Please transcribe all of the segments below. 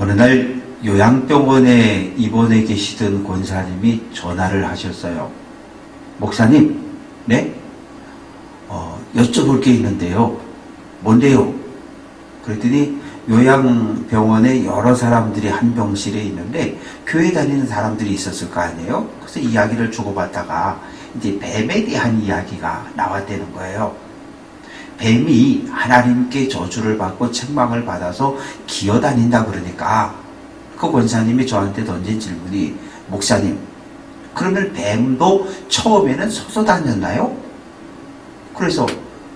어느 날 요양병원에 입원해 계시던 권사님이 전화를 하셨어요. 목사님, 네? 여쭤볼 게 있는데요. 뭔데요? 그랬더니 요양병원에 여러 사람들이 한 병실에 있는데 교회 다니는 사람들이 있었을 거 아니에요? 그래서 이야기를 주고받다가 이제 뱀에 대한 이야기가 나왔다는 거예요. 뱀이 하나님께 저주를 받고 책망을 받아서 기어다닌다 그러니까 그 권사님이 저한테 던진 질문이, 목사님, 그러면 뱀도 처음에는 서서 다녔나요? 그래서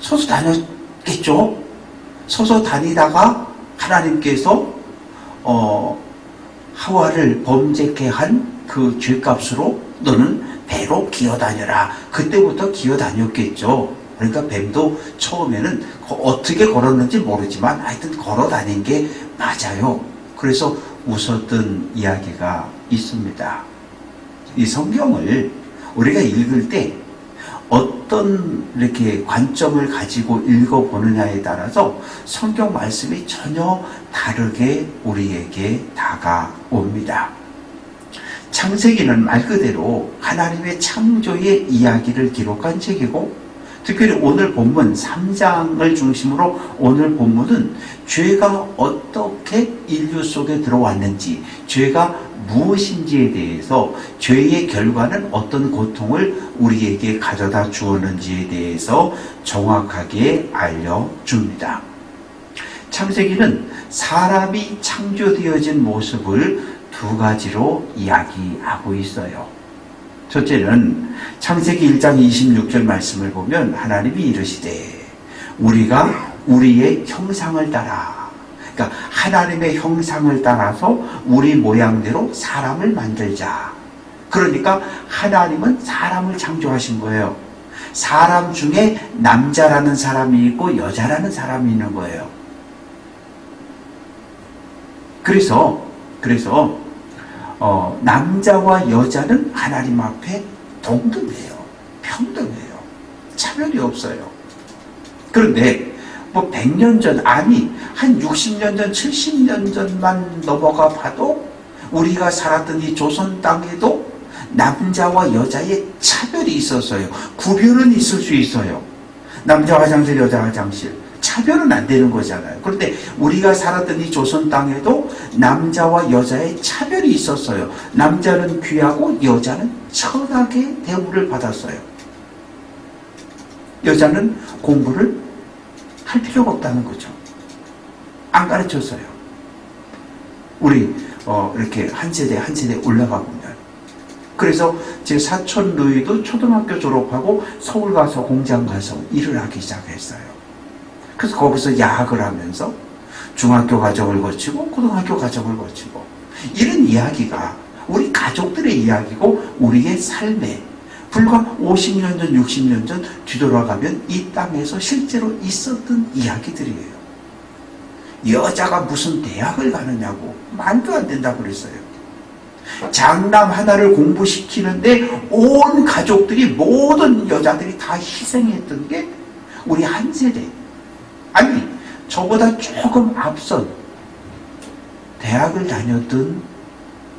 서서 다녔겠죠? 서서 다니다가 하나님께서 하와를 범죄케 한 그 죄값으로 너는 배로 기어다녀라. 그때부터 기어다녔겠죠. 그러니까 뱀도 처음에는 어떻게 걸었는지 모르지만 하여튼 걸어 다닌 게 맞아요. 그래서 웃었던 이야기가 있습니다. 이 성경을 우리가 읽을 때 어떤 이렇게 관점을 가지고 읽어보느냐에 따라서 성경 말씀이 전혀 다르게 우리에게 다가옵니다. 창세기는 말 그대로 하나님의 창조의 이야기를 기록한 책이고, 특별히 오늘 본문 3장을 중심으로 오늘 본문은 죄가 어떻게 인류 속에 들어왔는지, 죄가 무엇인지에 대해서, 죄의 결과는 어떤 고통을 우리에게 가져다 주었는지에 대해서 정확하게 알려줍니다. 창세기는 사람이 창조되어진 모습을 두 가지로 이야기하고 있어요. 첫째는 창세기 1장 26절 말씀을 보면 하나님이 이르시되 우리가 우리의 형상을 따라, 그러니까 하나님의 형상을 따라서 우리 모양대로 사람을 만들자. 그러니까 하나님은 사람을 창조하신 거예요. 사람 중에 남자라는 사람이 있고 여자라는 사람이 있는 거예요. 그래서 남자와 여자는 하나님 앞에 동등해요. 평등해요. 차별이 없어요. 그런데 100년 전, 아니 한 60년 전, 70년 전만 넘어가 봐도 우리가 살았던 이 조선 땅에도 남자와 여자의 차별이 있었어요. 구별은 있을 수 있어요. 남자 화장실, 여자 화장실. 차별은 안 되는 거잖아요. 그런데 우리가 살았던 이 조선 땅에도 남자와 여자의 차별이 있었어요. 남자는 귀하고 여자는 천하게 대우를 받았어요. 여자는 공부를 할 필요가 없다는 거죠. 안 가르쳤어요. 우리 이렇게 한 세대 올라가 보면. 그래서 제 사촌 누이도 초등학교 졸업하고 서울 가서 공장 가서 일을 하기 시작했어요. 그래서 거기서 야학을 하면서 중학교 과정을 거치고 고등학교 과정을 거치고, 이런 이야기가 우리 가족들의 이야기고 우리의 삶에 불과 50년 전, 60년 전 뒤돌아가면 이 땅에서 실제로 있었던 이야기들이에요. 여자가 무슨 대학을 가느냐고, 말도 안 된다고 그랬어요. 장남 하나를 공부시키는데 온 가족들이, 모든 여자들이 다 희생했던 게 우리 한 세대, 아니 저보다 조금 앞선 대학을 다녔던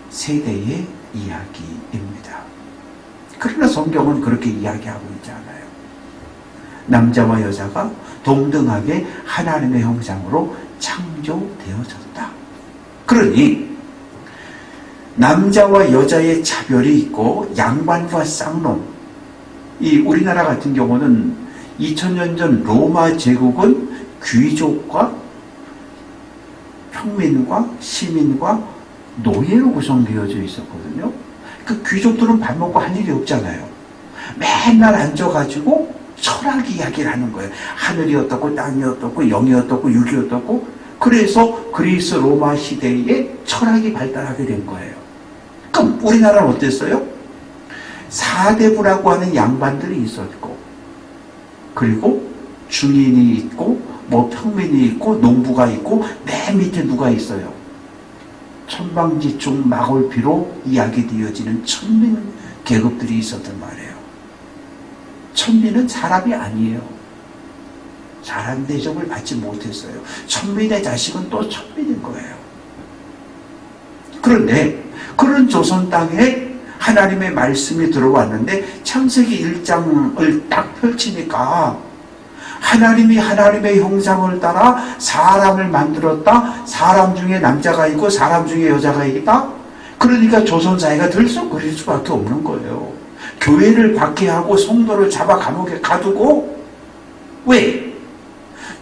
세대의 이야기입니다. 그러나 성경은 그렇게 이야기하고 있지 않아요. 남자와 여자가 동등하게 하나님의 형상으로 창조되어졌다. 그러니 남자와 여자의 차별이 있고 양반과 쌍놈, 이 우리나라 같은 경우는 2000년 전 로마 제국은 귀족과 평민과 시민과 노예로 구성되어져 있었거든요. 그 귀족들은 밥 먹고 할 일이 없잖아요. 맨날 앉아가지고 철학 이야기를 하는 거예요. 하늘이 어떻고 땅이 어떻고 영이 어떻고 육이 어떻고. 그래서 그리스 로마 시대에 철학이 발달하게 된 거예요. 그럼 우리나라는 어땠어요? 사대부라고 하는 양반들이 있었고, 그리고 중인이 있고 평민이 있고 농부가 있고 맨 밑에 누가 있어요? 천방지축 마골피로 이야기되어지는 천민 계급들이 있었단 말이에요. 천민은 사람이 아니에요. 사람 대접을 받지 못했어요. 천민의 자식은 또 천민인 거예요. 그런데 그런 조선 땅에 하나님의 말씀이 들어왔는데 창세기 1장을 딱 펼치니까 하나님이 하나님의 형상을 따라 사람을 만들었다. 사람 중에 남자가 있고 사람 중에 여자가 있다. 그러니까 조선 사회가 들썩거릴 수밖에 없는 거예요. 교회를 박해하고 성도를 잡아 감옥에 가두고, 왜?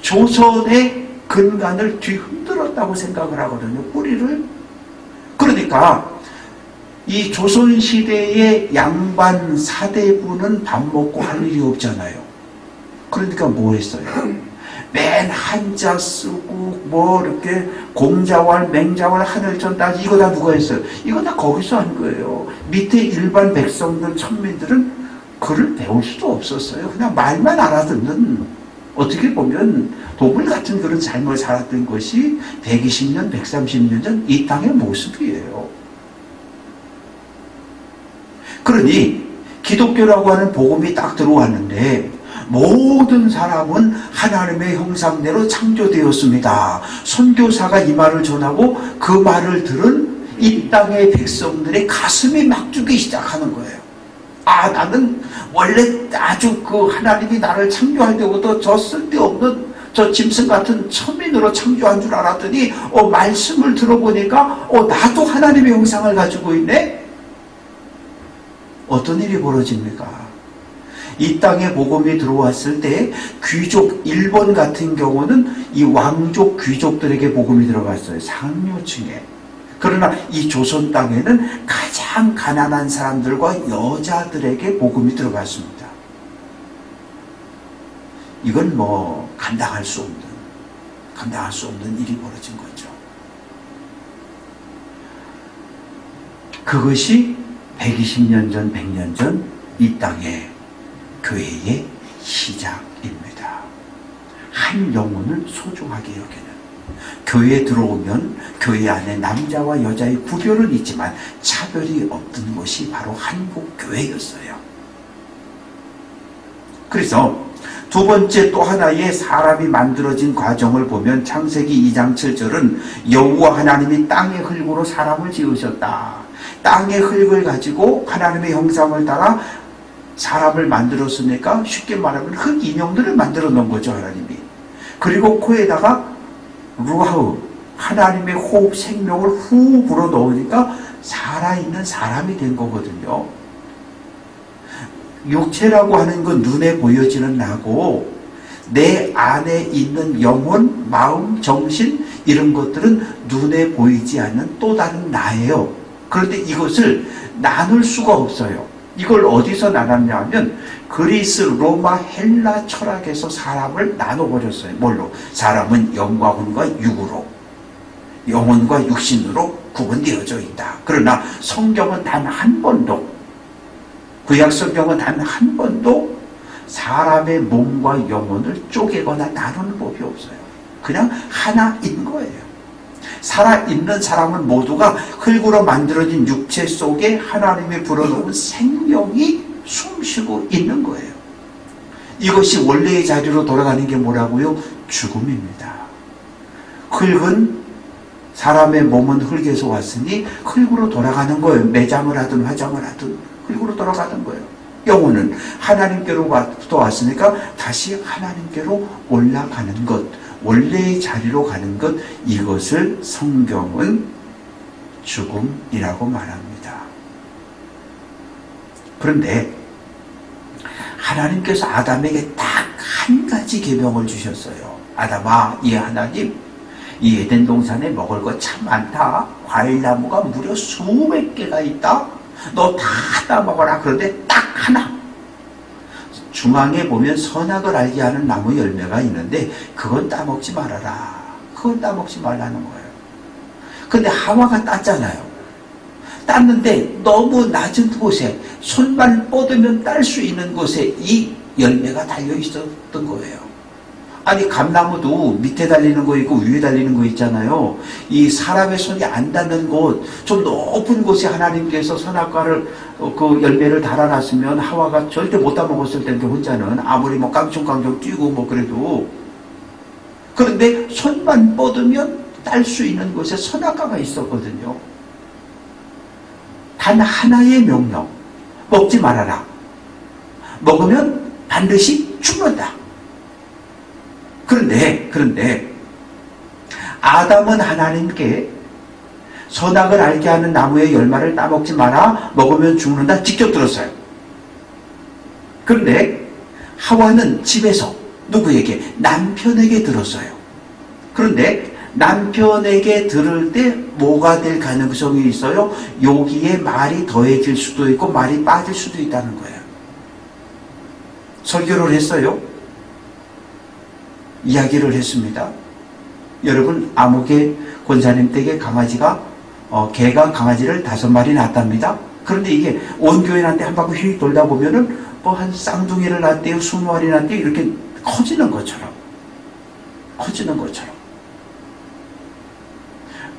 조선의 근간을 뒤흔들었다고 생각을 하거든요. 뿌리를. 그러니까 이 조선시대의 양반 사대부는 밥 먹고 할 일이 없잖아요. 그러니까 뭐 했어요? 맨 한자 쓰고 뭐 이렇게 공자왈 맹자왈 하늘천 따 이거 다 누가 했어요? 이거 다 거기서 한 거예요. 밑에 일반 백성들 천민들은 글을 배울 수도 없었어요. 그냥 말만 알아듣는, 어떻게 보면 도굴 같은 그런 삶을 살았던 것이 120년 130년 전 이 땅의 모습이에요. 그러니 기독교라고 하는 복음이 딱 들어왔는데 모든 사람은 하나님의 형상대로 창조되었습니다. 선교사가 이 말을 전하고 그 말을 들은 이 땅의 백성들의 가슴이 막 뛰기 시작하는 거예요. 아, 나는 원래 아주 그 하나님이 나를 창조할 때부터 저 쓸데없는 저 짐승 같은 천민으로 창조한 줄 알았더니 말씀을 들어보니까 나도 하나님의 형상을 가지고 있네? 어떤 일이 벌어집니까? 이 땅에 복음이 들어왔을 때 귀족, 일본 같은 경우는 이 왕족 귀족들에게 복음이 들어갔어요. 상류층에. 그러나 이 조선 땅에는 가장 가난한 사람들과 여자들에게 복음이 들어갔습니다. 이건 뭐 감당할 수 없는 일이 벌어진 거죠. 그것이 120년 전, 100년 전 이 땅에 교회의 시작입니다. 한 영혼을 소중하게 여기는, 교회에 들어오면 교회 안에 남자와 여자의 구별은 있지만 차별이 없던 것이 바로 한국 교회였어요. 그래서 두 번째 또 하나의 사람이 만들어진 과정을 보면 창세기 2장 7절은 여호와 하나님이 땅의 흙으로 사람을 지으셨다. 땅의 흙을 가지고 하나님의 형상을 따라 사람을 만들었으니까 쉽게 말하면 흙 인형들을 만들어 놓은 거죠, 하나님이. 그리고 코에다가 루하우, 하나님의 호흡, 생명을 후 불어 넣으니까 살아있는 사람이 된 거거든요. 육체라고 하는 건 눈에 보여지는 나고 내 안에 있는 영혼, 마음, 정신 이런 것들은 눈에 보이지 않는 또 다른 나예요. 그런데 이것을 나눌 수가 없어요. 이걸 어디서 나눴냐 하면 그리스, 로마, 헬라 철학에서 사람을 나눠버렸어요. 뭘로? 사람은 영과 혼과 육으로, 영혼과 육신으로 구분되어져 있다. 그러나 성경은 단 한 번도, 구약 성경은 단 한 번도 사람의 몸과 영혼을 쪼개거나 나누는 법이 없어요. 그냥 하나인 거예요. 살아있는 사람은 모두가 흙으로 만들어진 육체 속에 하나님이 불어넣은 생명이 숨쉬고 있는 거예요. 이것이 원래의 자리로 돌아가는 게 뭐라고요? 죽음입니다. 흙은, 사람의 몸은 흙에서 왔으니 흙으로 돌아가는 거예요. 매장을 하든 화장을 하든 흙으로 돌아가는 거예요. 영혼은 하나님께로부터 왔으니까 다시 하나님께로 올라가는 것, 원래의 자리로 가는 것, 이것을 성경은 죽음이라고 말합니다. 그런데 하나님께서 아담에게 딱 한 가지 계명을 주셨어요. 아담아, 이 하나님, 이 에덴 동산에 먹을 거 참 많다. 과일나무가 무려 수백 개가 있다. 너 다 따먹어라. 그런데 딱 하나, 중앙에 보면 선악을 알게 하는 나무 열매가 있는데 그건 따먹지 말아라. 그건 따먹지 말라는 거예요. 근데 하와가 땄잖아요. 땄는데 너무 낮은 곳에, 손만 뻗으면 딸 수 있는 곳에 이 열매가 달려 있었던 거예요. 아니, 감나무도 밑에 달리는 거 있고 위에 달리는 거 있잖아요. 이 사람의 손이 안 닿는 곳, 좀 높은 곳에 하나님께서 선악과를, 그 열매를 달아놨으면 하와가 절대 못 따먹었을 텐데, 혼자는 아무리 뭐 깡총깡총 뛰고 뭐 그래도. 그런데 손만 뻗으면 딸 수 있는 곳에 선악과가 있었거든요. 단 하나의 명령. 먹지 말아라. 먹으면 반드시 죽는다. 그런데 아담은 하나님께 선악을 알게 하는 나무의 열매를 따먹지 마라. 먹으면 죽는다. 직접 들었어요. 그런데 하와는 집에서 누구에게? 남편에게 들었어요. 그런데 남편에게 들을 때 뭐가 될 가능성이 있어요? 여기에 말이 더해질 수도 있고 말이 빠질 수도 있다는 거예요. 설교를 했어요. 이야기를 했습니다. 여러분, 아무개 권사님 댁에 개가 강아지를 5마리 낳았답니다. 그런데 이게 온 교인한테 한 바퀴 휙 돌다 보면은 뭐 한 쌍둥이를 낳았대요, 20마리 낳았대요, 이렇게 커지는 것처럼.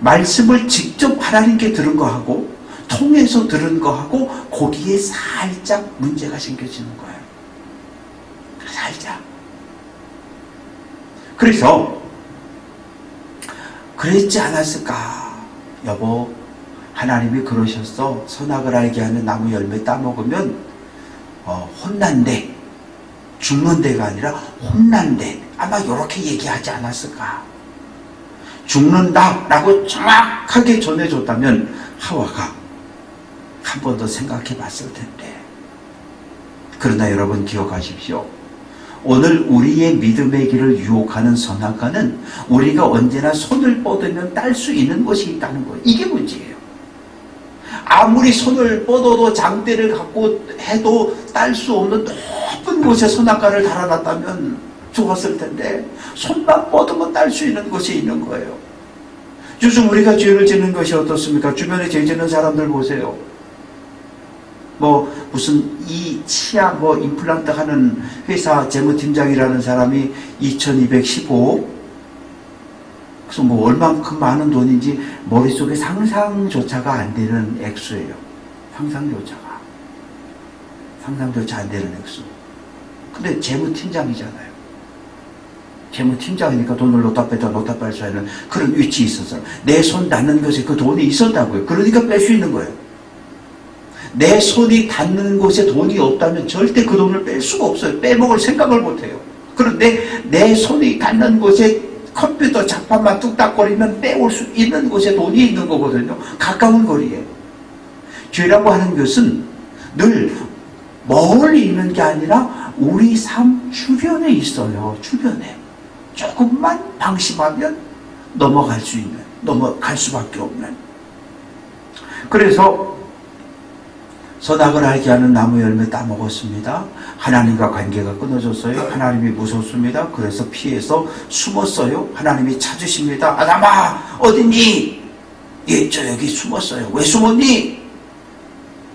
말씀을 직접 하나님께 들은 거하고 통해서 들은 거하고 거기에 살짝 문제가 생겨지는 거예요. 살짝. 그래서 그랬지 않았을까? 여보, 하나님이 그러셨어. 선악을 알게 하는 나무 열매 따먹으면 혼난대. 죽는대가 아니라 혼난대. 아마 이렇게 얘기하지 않았을까? 죽는다라고 정확하게 전해줬다면 하와가 한 번 더 생각해 봤을 텐데. 그러나 여러분 기억하십시오. 오늘 우리의 믿음의 길을 유혹하는 선악과는 우리가 언제나 손을 뻗으면 딸 수 있는 것이 있다는 거예요. 이게 문제예요. 아무리 손을 뻗어도 장대를 갖고 해도 딸 수 없는 높은 곳에 선악과를 달아놨다면 좋았을 텐데 손만 뻗으면 딸 수 있는 것이 있는 거예요. 요즘 우리가 죄를 짓는 것이 어떻습니까? 주변에 죄 짓는 사람들 보세요. 무슨 치아 임플란트 하는 회사 재무팀장이라는 사람이 2215 그래서 얼만큼 많은 돈인지 머릿속에 상상조차가 안 되는 액수예요. 상상조차 안 되는 액수. 근데 재무팀장이잖아요. 재무팀장이니까 돈을 놓다 뺐다 놓다 뺄 수 있는 그런 위치에 있어서 내 손 닿는 것에 그 돈이 있었다고요. 그러니까 뺄 수 있는 거예요. 내 손이 닿는 곳에 돈이 없다면 절대 그 돈을 뺄 수가 없어요. 빼먹을 생각을 못해요. 그런데 내 손이 닿는 곳에 컴퓨터 자판만 뚝딱거리면 빼올 수 있는 곳에 돈이 있는 거거든요. 가까운 거리에. 죄라고 하는 것은 늘 멀리 있는 게 아니라 우리 삶 주변에 있어요. 주변에. 조금만 방심하면 넘어갈 수밖에 없는. 그래서 선악을 알게 하는 나무 열매 따먹었습니다. 하나님과 관계가 끊어졌어요. 하나님이 무섭습니다. 그래서 피해서 숨었어요. 하나님이 찾으십니다. 아담아 어딨니? 예, 저 여기 숨었어요. 왜 숨었니?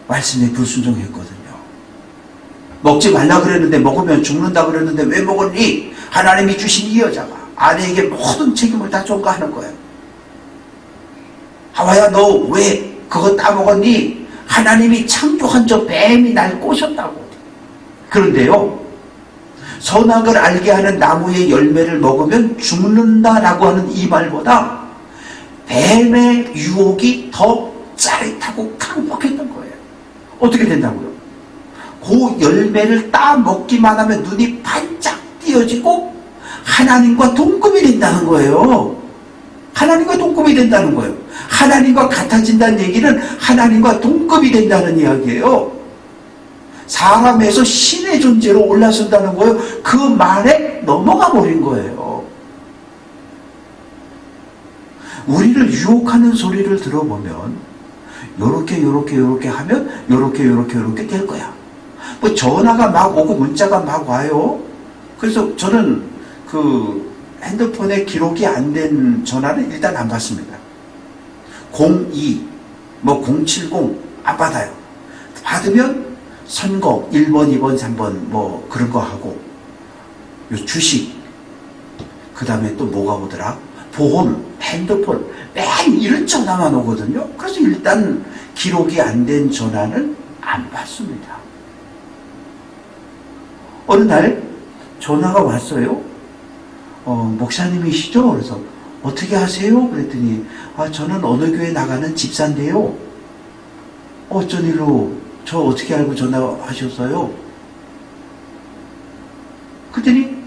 말씀에 불순종했거든요. 먹지 말라 그랬는데 먹으면 죽는다 그랬는데 왜 먹었니? 하나님이 주신 이 여자가 아내에게 모든 책임을 다 전가하는 거예요. 하와야 너 왜 그거 따먹었니? 하나님이 창조한 저 뱀이 날 꼬셨다고. 그런데요, 선악을 알게 하는 나무의 열매를 먹으면 죽는다라고 하는 이 말보다 뱀의 유혹이 더 짜릿하고 강력했던 거예요. 어떻게 된다고요? 그 열매를 따먹기만 하면 눈이 반짝 띄어지고 하나님과 동급이 된다는 거예요. 하나님과 동급이 된다는 거예요. 하나님과 같아진다는 얘기는 하나님과 동급이 된다는 이야기예요. 사람에서 신의 존재로 올라선다는 거예요. 그 말에 넘어가 버린 거예요. 우리를 유혹하는 소리를 들어보면 요렇게 하면 요렇게 될 거야. 전화가 막 오고 문자가 막 와요. 그래서 저는 핸드폰에 기록이 안 된 전화는 일단 안 받습니다. 02, 070 안 받아요. 받으면 선거 1번, 2번, 3번 그런 거 하고 주식 그 다음에 또 뭐가 오더라? 보험, 핸드폰 맨 이런 전화만 오거든요. 그래서 일단 기록이 안 된 전화는 안 받습니다. 어느 날 전화가 왔어요. 목사님이시죠? 그래서 어떻게 하세요? 그랬더니 저는 어느 교회 나가는 집사인데요. 어쩐 일로 저 어떻게 알고 전화하셨어요? 그랬더니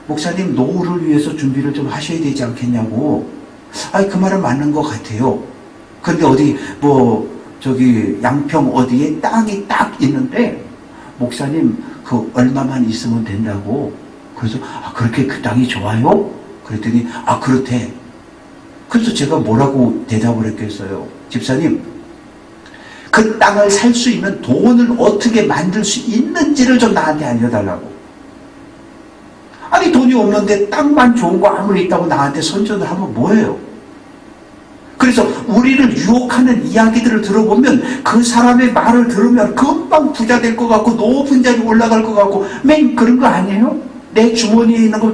목사님 노후를 위해서 준비를 좀 하셔야 되지 않겠냐고. 아니 그 말은 맞는 것 같아요. 근데 어디 저기 양평 어디에 땅이 딱 있는데 목사님 그 얼마만 있으면 된다고. 그래서 그렇게 그 땅이 좋아요? 그랬더니 그렇대. 그래서 제가 뭐라고 대답을 했겠어요? 집사님, 그 땅을 살 수 있는 돈을 어떻게 만들 수 있는지를 좀 나한테 알려달라고. 아니 돈이 없는데 땅만 좋은 거 아무리 있다고 나한테 선전을 하면 뭐예요? 그래서 우리를 유혹하는 이야기들을 들어보면 그 사람의 말을 들으면 금방 부자 될 것 같고 높은 자리 올라갈 것 같고 맨 그런 거 아니에요? 내 주머니에 있는 거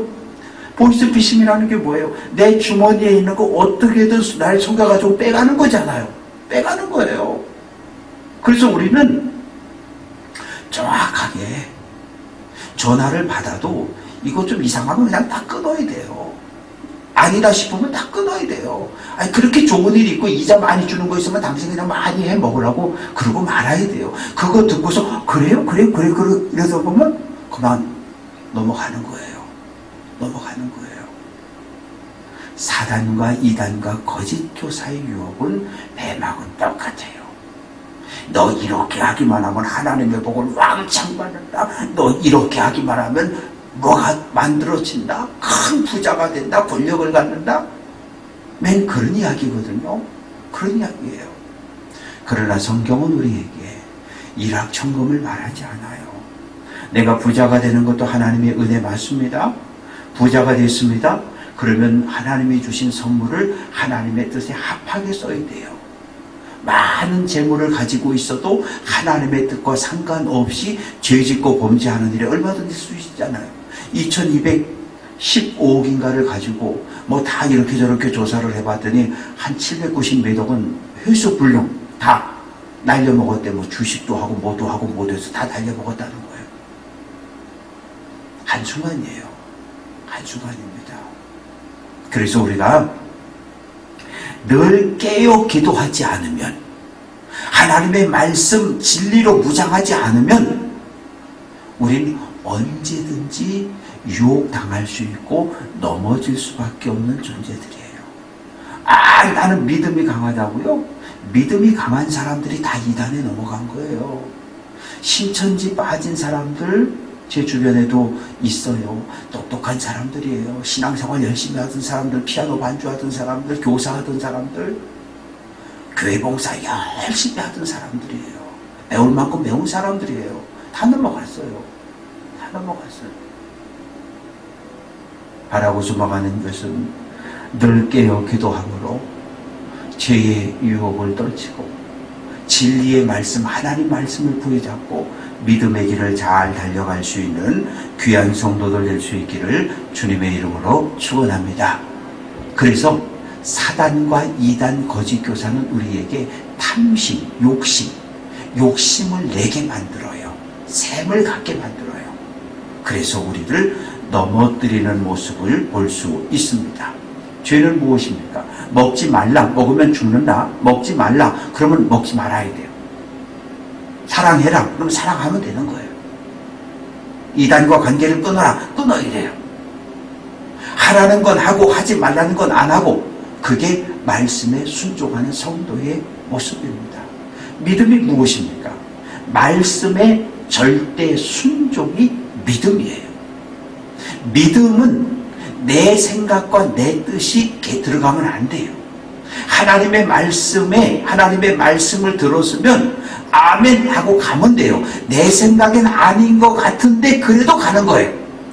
보이스피싱이라는 게 뭐예요? 내 주머니에 있는 거 어떻게든 날 속여가지고 빼가는 거잖아요. 빼가는 거예요. 그래서 우리는 정확하게 전화를 받아도 이거 좀 이상하면 그냥 딱 끊어야 돼요. 아니다 싶으면 딱 끊어야 돼요. 아니 그렇게 좋은 일이 있고 이자 많이 주는 거 있으면 당신 그냥 많이 해 먹으라고 그러고 말아야 돼요. 그거 듣고서 그래요? 그래 이래서 보면 그만 넘어가는 거예요. 넘어가는 거예요. 사단과 이단과 거짓 교사의 유혹은 배망은 똑같아요. 너 이렇게 하기만 하면 하나님의 복을 왕창 받는다. 너 이렇게 하기만 하면 뭐가 만들어진다. 큰 부자가 된다. 권력을 갖는다. 맨 그런 이야기거든요. 그런 이야기예요. 그러나 성경은 우리에게 일확천금을 말하지 않아요. 내가 부자가 되는 것도 하나님의 은혜 맞습니다. 부자가 됐습니다. 그러면 하나님이 주신 선물을 하나님의 뜻에 합하게 써야 돼요. 많은 재물을 가지고 있어도 하나님의 뜻과 상관없이 죄짓고 범죄하는 일에 얼마든지 수 있잖아요. 2215억인가를 가지고 다 이렇게 저렇게 조사를 해봤더니 한 790몇 억은 회수불능 다 날려먹었대. 주식도 하고 뭐도 하고 뭐도 해서 다 날려먹었다는 거예요. 한순간이에요. 한순간입니다. 그래서 우리가 늘 깨어 기도하지 않으면, 하나님의 말씀 진리로 무장하지 않으면 우리는 언제든지 유혹당할 수 있고 넘어질 수밖에 없는 존재들이에요. 나는 믿음이 강하다고요? 믿음이 강한 사람들이 다 이단에 넘어간 거예요. 신천지 빠진 사람들 제 주변에도 있어요. 똑똑한 사람들이에요. 신앙생활 열심히 하던 사람들, 피아노 반주하던 사람들, 교사하던 사람들, 교회 봉사 열심히 하던 사람들이에요. 배울 만큼 배운 사람들이에요. 다 넘어갔어요. 다 넘어갔어요. 바라고 넘어가는 것은 늘 깨어 기도함으로 죄의 유혹을 떨치고 진리의 말씀, 하나님 말씀을 부여잡고 믿음의 길을 잘 달려갈 수 있는 귀한 성도들 될 수 있기를 주님의 이름으로 축원합니다. 그래서 사단과 이단 거짓 교사는 우리에게 탐심, 욕심을 내게 만들어요. 샘을 갖게 만들어요. 그래서 우리를 넘어뜨리는 모습을 볼 수 있습니다. 죄는 무엇입니까? 먹지 말라. 먹으면 죽는다. 먹지 말라. 그러면 먹지 말아야 돼요. 사랑해라. 그럼 사랑하면 되는 거예요. 이단과 관계를 끊어라. 끊어야 돼요. 하라는 건 하고 하지 말라는 건 안 하고, 그게 말씀에 순종하는 성도의 모습입니다. 믿음이 무엇입니까? 말씀의 절대 순종이 믿음이에요. 믿음은 내 생각과 내 뜻이 들어가면 안 돼요. 하나님의 말씀을 들었으면 아멘 하고 가면 돼요. 내 생각엔 아닌 것 같은데 그래도 가는 거예요.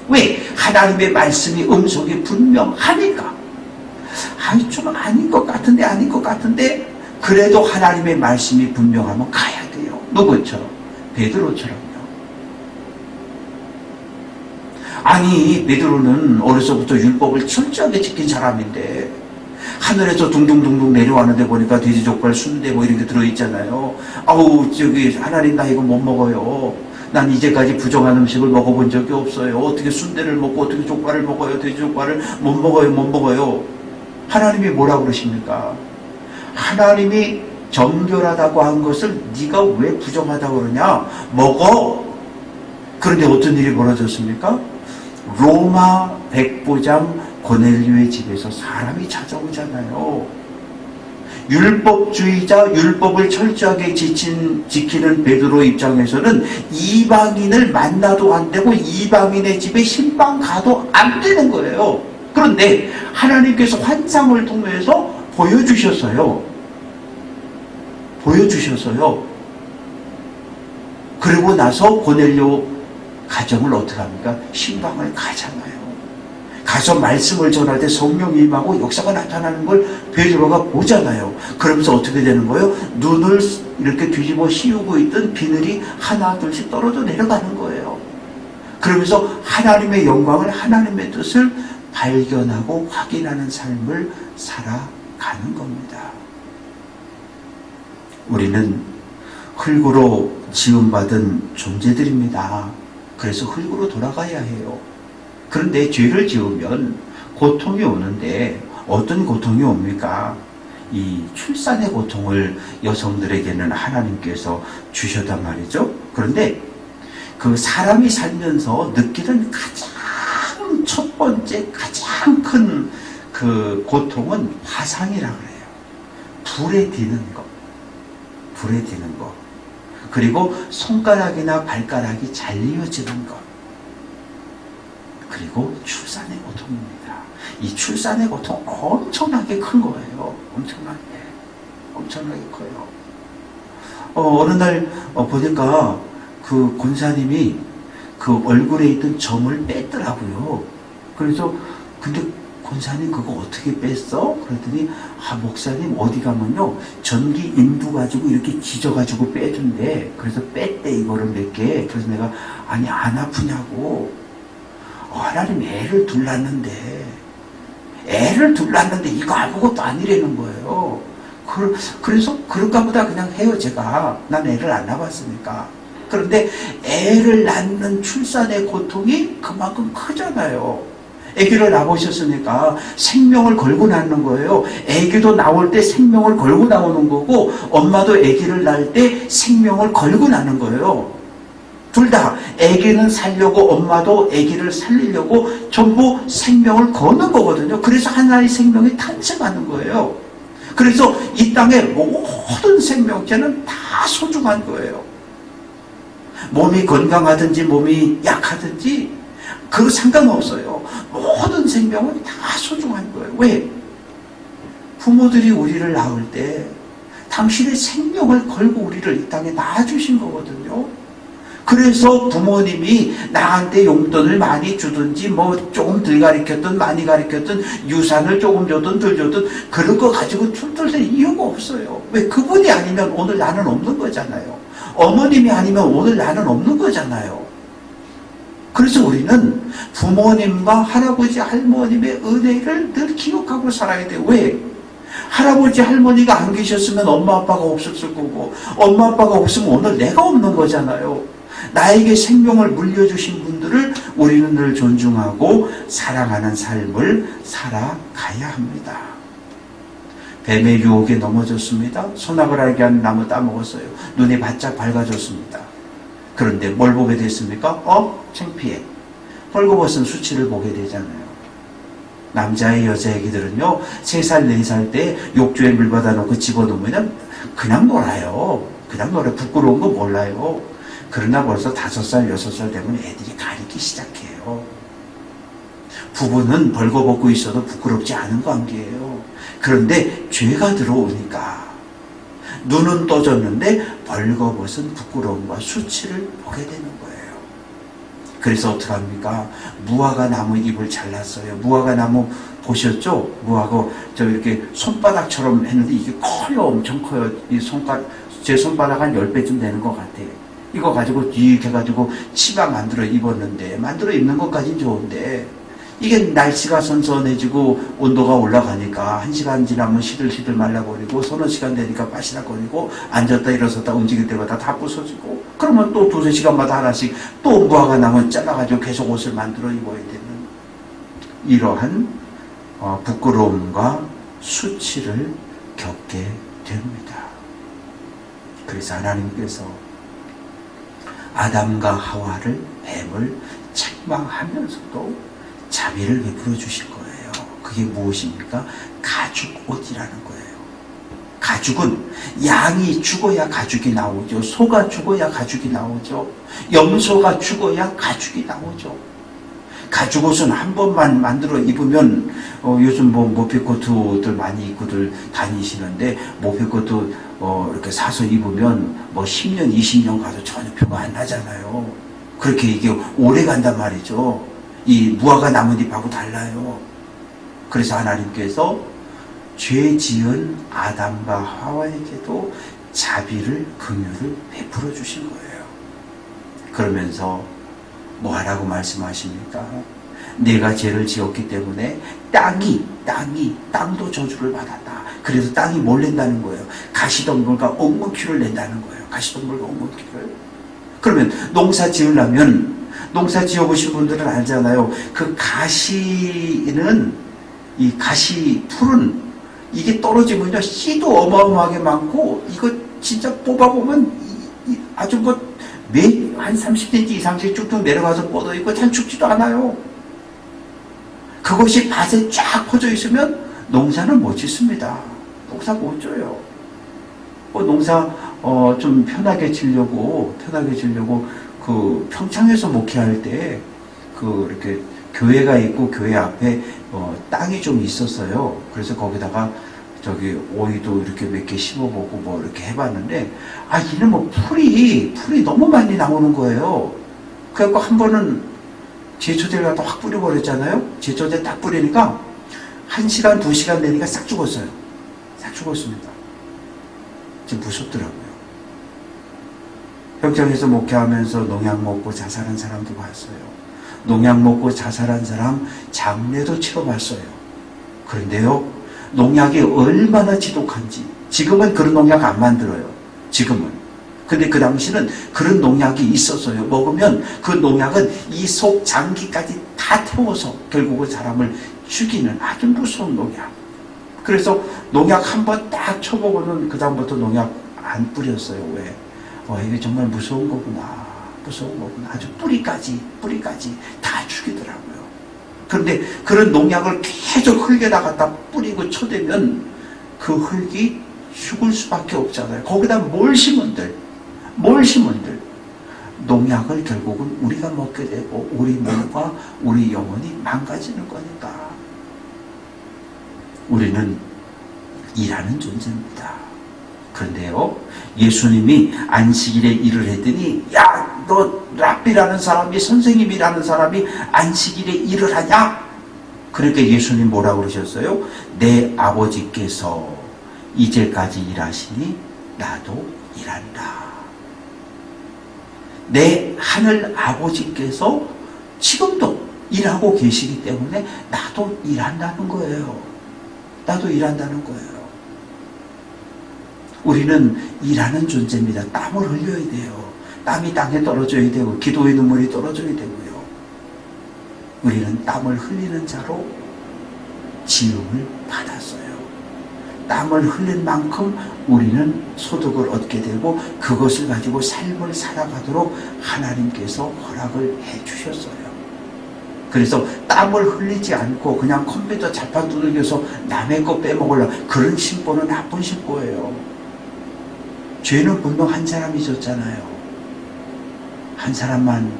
왜? 하나님의 말씀이 음성이 분명하니까. 좀 아닌 것 같은데 그래도 하나님의 말씀이 분명하면 가야 돼요. 누구처럼? 베드로처럼요. 아니 베드로는 어려서부터 율법을 철저하게 지킨 사람인데 하늘에서 둥둥둥둥 내려왔는데 보니까 돼지족발, 순대 이런 게 들어있잖아요. 하나님 나 이거 못 먹어요. 난 이제까지 부정한 음식을 먹어본 적이 없어요. 어떻게 순대를 먹고 어떻게 족발을 먹어요. 돼지족발을 못 먹어요. 하나님이 뭐라 그러십니까? 하나님이 정결하다고 한 것을 네가 왜 부정하다고 그러냐? 먹어. 그런데 어떤 일이 벌어졌습니까? 로마 백부장 고넬료의 집에서 사람이 찾아오잖아요. 율법주의자, 율법을 철저하게 지키는 베드로 입장에서는 이방인을 만나도 안 되고 이방인의 집에 신방 가도 안 되는 거예요. 그런데 하나님께서 환상을 통해서 보여주셨어요. 그리고 나서 고넬료 가정을 어떻게 합니까? 신방을 가잖아요. 가서 말씀을 전할 때 성령이 임하고 역사가 나타나는 걸 베드로가 보잖아요. 그러면서 어떻게 되는 거예요? 눈을 이렇게 뒤집어 씌우고 있던 비늘이 하나 둘씩 떨어져 내려가는 거예요. 그러면서 하나님의 영광을, 하나님의 뜻을 발견하고 확인하는 삶을 살아가는 겁니다. 우리는 흙으로 지음받은 존재들입니다. 그래서 흙으로 돌아가야 해요. 그런데 죄를 지으면 고통이 오는데 어떤 고통이 옵니까? 이 출산의 고통을 여성들에게는 하나님께서 주셨단 말이죠. 그런데 그 사람이 살면서 느끼는 가장 첫 번째 가장 큰 그 고통은 화상이라고 해요. 불에 디는 것. 그리고 손가락이나 발가락이 잘리어지는 것. 그리고 출산의 고통입니다. 이 출산의 고통 엄청나게 큰 거예요. 엄청나게 커요. 어느 날 보니까 그 권사님이 그 얼굴에 있던 점을 뺐더라고요. 그래서 근데 권사님 그거 어떻게 뺐어? 그랬더니 목사님 어디 가면요 전기 인두 가지고 이렇게 지져가지고 빼준대. 그래서 뺐대 이거를 몇 개. 그래서 내가 아니 안 아프냐고. 하나님 애를 둘렀는데 이거 아무것도 아니라는 거예요. 그래서 그런가 보다 그냥 해요. 제가 난 애를 안 낳았으니까. 그런데 애를 낳는 출산의 고통이 그만큼 크잖아요. 아기를 낳으셨으니까 생명을 걸고 낳는 거예요. 아기도 나올 때 생명을 걸고 나오는 거고 엄마도 아기를 낳을 때 생명을 걸고 낳는 거예요. 둘 다 아기는 살려고 엄마도 아기를 살리려고 전부 생명을 거는 거거든요. 그래서 하나의 생명이 탄생하는 거예요. 그래서 이 땅의 모든 생명체는 다 소중한 거예요. 몸이 건강하든지 몸이 약하든지 그거 상관없어요. 모든 생명은 다 소중한 거예요. 왜? 부모들이 우리를 낳을 때 당신의 생명을 걸고 우리를 이 땅에 낳아주신 거거든요. 그래서 부모님이 나한테 용돈을 많이 주든지 뭐 조금 덜 가르쳤든 많이 가르쳤든 유산을 조금 줬든 덜 줬든 그런 거 가지고 툴툴댈 이유가 없어요. 왜? 그분이 아니면 오늘 나는 없는 거잖아요. 어머님이 아니면 오늘 나는 없는 거잖아요. 그래서 우리는 부모님과 할아버지 할머님의 은혜를 늘 기억하고 살아야 돼요. 왜? 할아버지 할머니가 안 계셨으면 엄마 아빠가 없었을 거고 엄마 아빠가 없으면 오늘 내가 없는 거잖아요. 나에게 생명을 물려주신 분들을 우리는 늘 존중하고 사랑하는 삶을 살아가야 합니다. 뱀의 유혹에 넘어졌습니다. 소낙을 알게 하는 나무 따먹었어요. 눈이 바짝 밝아졌습니다. 그런데 뭘 보게 됐습니까? 창피해. 헐거벗은 수치를 보게 되잖아요. 남자의 여자 애기들은요 3살 4살 때 욕조에 물 받아놓고 집어넣으면 그냥 놀아요. 부끄러운 거 몰라요. 그러나 벌써 5살 6살 되면 애들이 가리기 시작해요. 부부는 벌거벗고 있어도 부끄럽지 않은 관계예요. 그런데 죄가 들어오니까 눈은 떠졌는데 벌거벗은 부끄러움과 수치를 보게 되는 거예요. 그래서 어떻게 합니까? 무화과 나무 잎을 잘랐어요. 무화과 나무 보셨죠? 무화과 이렇게 손바닥처럼 했는데 이게 커요. 엄청 커요. 제 손바닥 한 10배쯤 되는 것 같아요. 이거 가지고 이렇게 해가지고 치마 만들어 입었는데 만들어 입는 것까지는 좋은데 이게 날씨가 선선해지고 온도가 올라가니까 1시간 지나면 시들시들 말라버리고 서너 시간 되니까 바시락거리고 앉았다 일어섰다 움직일 때마다 다 부서지고 그러면 또 2-3시간마다 하나씩 또 무화과 나무 잘라가지고 계속 옷을 만들어 입어야 되는 이러한 부끄러움과 수치를 겪게 됩니다. 그래서 하나님께서 아담과 하와를, 뱀을 책망하면서도 자비를 베풀어 주실 거예요. 그게 무엇입니까? 가죽옷이라는 거예요. 가죽은 양이 죽어야 가죽이 나오죠. 소가 죽어야 가죽이 나오죠. 염소가 죽어야 가죽이 나오죠. 가죽옷은 한 번만 만들어 입으면 요즘 뭐 모피코트들 많이 입고들 다니시는데 모피코트 이렇게 사서 입으면 뭐 10년 20년 가도 전혀 표가 안 나잖아요. 그렇게 이게 오래 간단 말이죠. 이 무화과 나뭇잎하고 달라요. 그래서 하나님께서 죄 지은 아담과 하와에게도 자비를, 긍휼을 베풀어 주신 거예요. 그러면서 뭐 하라고 말씀하십니까? 내가 죄를 지었기 때문에 땅도 저주를 받았다. 그래서 땅이 뭘 낸다는 거예요? 가시덤불과 옥문키를 낸다는 거예요. 가시덤불과 옥문키를. 그러면 농사 지으려면, 농사 지어보신 분들은 알잖아요. 그 가시는, 이 가시 풀은 이게 떨어지면요, 씨도 어마어마하게 많고, 이거 진짜 뽑아보면 아주 뭐 한 30cm 이상씩 쭉쭉 내려가서 뻗어 있고 잘 죽지도 않아요. 그것이 밭에 쫙 퍼져 있으면 농사는 못 짓습니다. 농사 못 져요. 농사 좀 편하게 지려고 그 평창에서 목회할 때 이렇게 교회가 있고 교회 앞에 땅이 좀 있었어요. 그래서 거기다가 저기 오이도 이렇게 몇 개 심어보고 뭐 이렇게 해봤는데 이는 뭐 풀이 너무 많이 나오는 거예요. 그래갖고 한 번은 제초제를 갖다 확 뿌려버렸잖아요. 제초제 딱 뿌리니까 1시간 2시간 되니까 싹 죽었어요. 싹 죽었습니다. 지금 무섭더라고요. 평창에서 목회하면서 농약 먹고 자살한 사람도 봤어요. 농약 먹고 자살한 사람 장례도 치러봤어요. 그런데요, 농약이 얼마나 지독한지, 지금은 그런 농약 안 만들어요. 지금은. 근데 그 당시는 그런 농약이 있었어요. 먹으면 그 농약은 이 속 장기까지 다 태워서 결국은 사람을 죽이는 아주 무서운 농약. 그래서 농약 한 번 딱 쳐보고는 그 다음부터 농약 안 뿌렸어요. 왜? 이게 정말 무서운 거구나. 무서운 거구나. 아주 뿌리까지 다 죽이더라고요. 그런데 그런 농약을 계속 흙에다 갖다 뿌리고 쳐대면 그 흙이 죽을 수밖에 없잖아요. 거기다 뭘 심은들 농약을 결국은 우리가 먹게 되고 우리 몸과 우리 영혼이 망가지는 거니까. 우리는 일하는 존재입니다. 그런데요, 예수님이 안식일에 일을 했더니 너 랍비라는 사람이, 선생님이라는 사람이 안식일에 일을 하냐? 그러니까 예수님 뭐라고 그러셨어요? 내 아버지께서 이제까지 일하시니 나도 일한다. 내 하늘 아버지께서 지금도 일하고 계시기 때문에 나도 일한다는 거예요. 나도 일한다는 거예요. 우리는 일하는 존재입니다. 땀을 흘려야 돼요. 땀이 땅에 떨어져야 되고 기도의 눈물이 떨어져야 되고요. 우리는 땀을 흘리는 자로 지음을 받았어요. 땀을 흘린 만큼 우리는 소득을 얻게 되고 그것을 가지고 삶을 살아가도록 하나님께서 허락을 해 주셨어요. 그래서 땀을 흘리지 않고 그냥 컴퓨터 자판 두들겨서 남의 거 빼먹으려고, 그런 심보는 나쁜 심보예요. 죄는 분명 한 사람이 졌잖아요. 한 사람만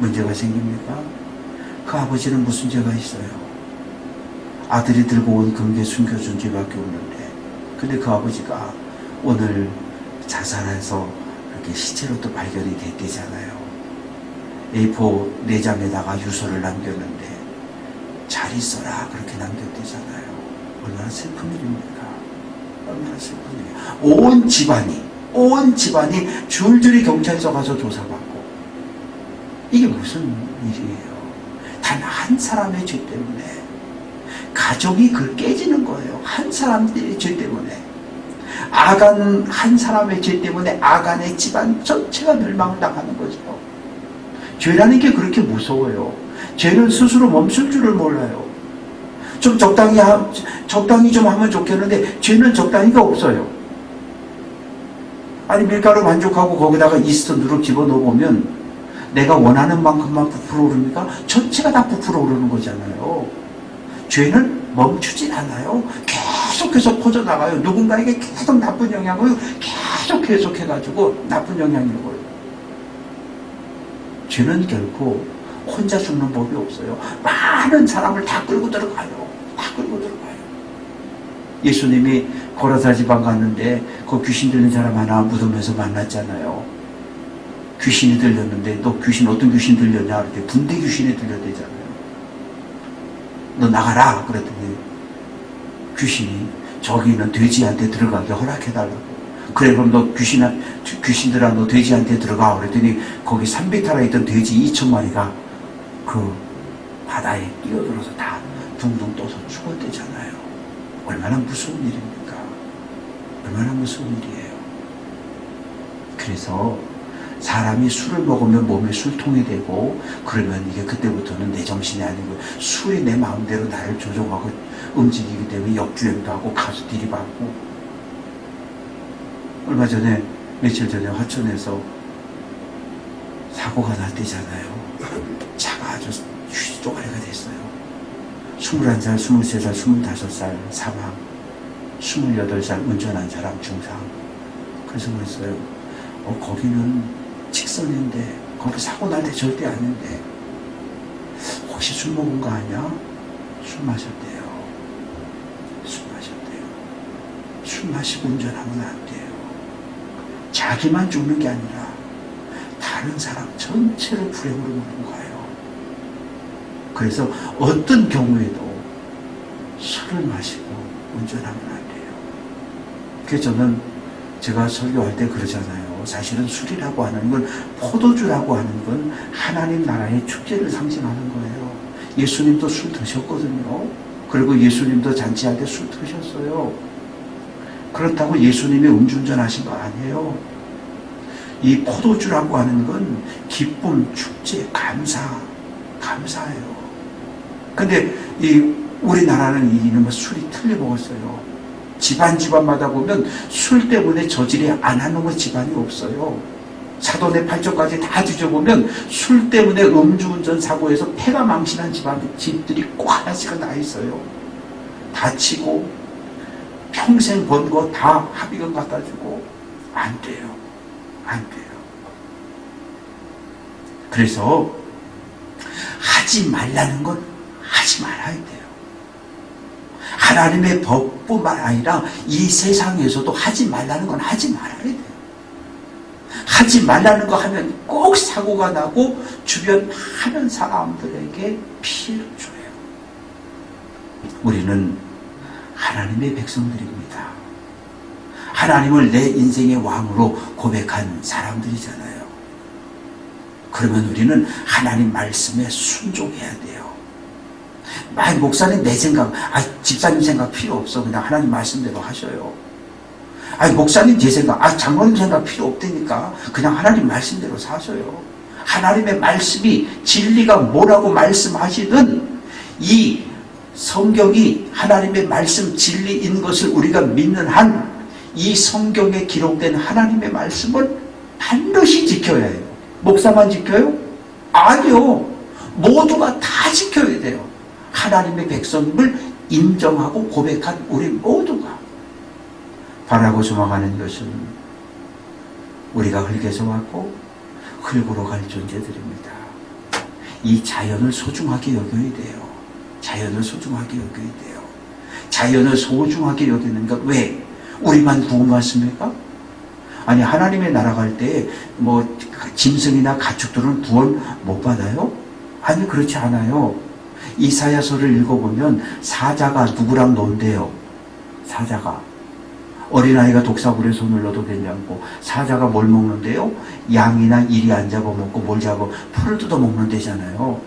문제가 생깁니까? 그 아버지는 무슨 죄가 있어요? 아들이 들고 온 금괴 숨겨준 죄밖에 없는데, 근데 그 아버지가 오늘 자살해서 이렇게 시체로 또 발견이 됐대잖아요. A4 4장에다가 유서를 남겼는데 잘 있어라 그렇게 남겼대잖아요. 얼마나 슬픈 일입니까? 얼마나 슬픈 일이에요. 온 집안이 줄줄이 경찰서 가서 조사받고, 이게 무슨 일이에요? 단 한 사람의 죄 때문에 가족이 깨지는 거예요. 한 사람의 죄 때문에. 아간 한 사람의 죄 때문에 아간의 집안 전체가 멸망당하는 거죠. 죄라는 게 그렇게 무서워요. 죄는 스스로 멈출 줄을 몰라요. 좀 적당히 좀 하면 좋겠는데 죄는 적당히가 없어요. 아니 밀가루 반죽하고 거기다가 이스트 누룩 집어넣어보면 내가 원하는 만큼만 부풀어 오르니까 전체가 다 부풀어 오르는 거잖아요. 죄는 멈추질 않아요. 계속해서 퍼져나가요. 누군가에게 계속 나쁜 영향을 계속 해가지고 나쁜 영향을 줘요. 죄는 결코 혼자 죽는 법이 없어요. 많은 사람을 다 끌고 들어가요. 다 끌고 들어가요. 예수님이 고라사 지방 갔는데 그 귀신 들린 사람 하나 무덤에서 만났잖아요. 귀신이 들렸는데 너 귀신 어떤 귀신 들렸냐? 그랬더니 군대 귀신이 들렸대잖아요. 너 나가라 그랬더니 귀신이 저기 있는 돼지한테 들어가게 허락해달라고. 그래 그럼 너 귀신들아 너 돼지한테 들어가 그랬더니 거기 산비탈에 있던 돼지 2,000마리가 그 바다에 뛰어들어서 다 둥둥 떠서 죽었대잖아요. 얼마나 무서운 일입니까? 얼마나 무서운 일이에요. 그래서 사람이 술을 먹으면 몸에 술통이 되고 그러면 이게 그때부터는 내 정신이 아니고 술이 내 마음대로 나를 조종하고 움직이기 때문에 역주행도 하고 가수 디리받고. 얼마 전에 며칠 전에 화천에서 사고가 났대잖아요. 차가 아주 쪼가리가 됐어요. 21살, 23살, 25살 사망, 28살 운전한 사람 중상. 그래서 그랬어요. 거기는 직선인데 거기 사고 날 때 절대 아닌데 혹시 술 먹은 거 아니야? 술 마셨대요. 술 마셨대요. 술 마시고 운전하면 안 돼요. 자기만 죽는 게 아니라 다른 사람 전체를 불행으로 몰고 가요. 그래서 어떤 경우에도 술을 마시고 운전하면 안 돼요. 그래서 저는 제가 설교할 때 그러잖아요. 사실은 술이라고 하는 건, 포도주라고 하는 건 하나님 나라의 축제를 상징하는 거예요. 예수님도 술 드셨거든요. 그리고 예수님도 잔치할 때 술 드셨어요. 그렇다고 예수님이 음주운전 하신 거 아니에요. 이 포도주라고 하는 건 기쁨, 축제, 감사예요. 근데 이 우리나라는 이놈의 술이 틀려 먹었어요. 집안마다 보면 술 때문에 저질이 안 하는 거 집안이 없어요. 사돈의 팔족까지 다 뒤져보면 술 때문에 음주운전 사고에서 폐가 망신한 집들이 꼭 하나씩은 다 있어요. 다치고 평생 번 거 다 합의금 갖다 주고 안 돼요. 안 돼요. 그래서 하지 말라는 건 하지 말아야 돼요. 하나님의 법뿐만 아니라 이 세상에서도 하지 말라는 건 하지 말아야 돼요. 하지 말라는 거 하면 꼭 사고가 나고 주변 많은 사람들에게 피해를 줘요. 우리는 하나님의 백성들입니다. 하나님을 내 인생의 왕으로 고백한 사람들이잖아요. 그러면 우리는 하나님 말씀에 순종해야 돼요. 목사님 내 생각, 집사님 생각 필요 없어. 그냥 하나님 말씀대로 하셔요. 목사님 제 생각, 장로님 생각 필요 없다니까 그냥 하나님 말씀대로 사셔요. 하나님의 말씀이 진리가 뭐라고 말씀하시든 이 성경이 하나님의 말씀 진리인 것을 우리가 믿는 한 이 성경에 기록된 하나님의 말씀을 반드시 지켜야 해요. 목사만 지켜요? 아니요. 모두가 다 지켜야 돼요. 하나님의 백성임을 인정하고 고백한 우리 모두가. 바라고 조망하는 것은 우리가 흙에서 왔고 흙으로 갈 존재들입니다. 이 자연을 소중하게 여겨야 돼요. 자연을 소중하게 여겨야 돼요. 자연을 소중하게 여기는 것 왜? 우리만 구원받습니까? 아니 하나님의 나라 갈 때 짐승이나 가축들은 구원 못 받아요? 아니 그렇지 않아요. 이사야서를 읽어보면 사자가 누구랑 논대요? 사자가 어린아이가 독사굴에 손을 넣어도 괜찮고 사자가 뭘 먹는데요? 양이나 이리 안 잡아먹고 뭘 잡아 풀을 뜯어먹는 데잖아요.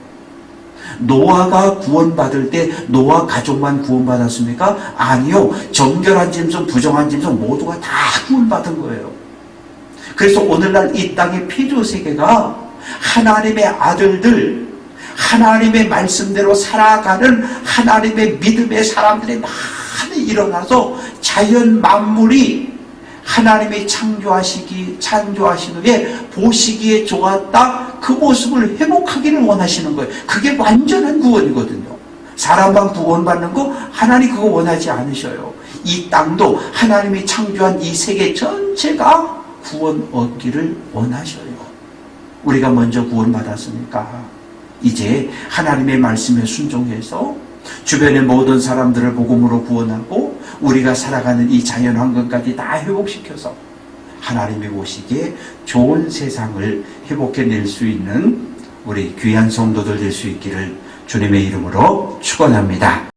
노아가 구원받을 때 노아 가족만 구원받았습니까? 아니요. 정결한 짐승, 부정한 짐승 모두가 다 구원받은 거예요. 그래서 오늘날 이 땅의 피조세계가 하나님의 아들들, 하나님의 말씀대로 살아가는 하나님의 믿음의 사람들이 많이 일어나서 자연 만물이 하나님이 창조하신 후에 보시기에 좋았다, 그 모습을 회복하기를 원하시는 거예요. 그게 완전한 구원이거든요. 사람만 구원받는 거 하나님 그거 원하지 않으셔요. 이 땅도 하나님이 창조한 이 세계 전체가 구원 얻기를 원하셔요. 우리가 먼저 구원받았으니까 이제 하나님의 말씀에 순종해서 주변의 모든 사람들을 복음으로 구원하고 우리가 살아가는 이 자연환경까지 다 회복시켜서 하나님이 보시기에 좋은 세상을 회복해낼 수 있는 우리 귀한 성도들 될 수 있기를 주님의 이름으로 축원합니다.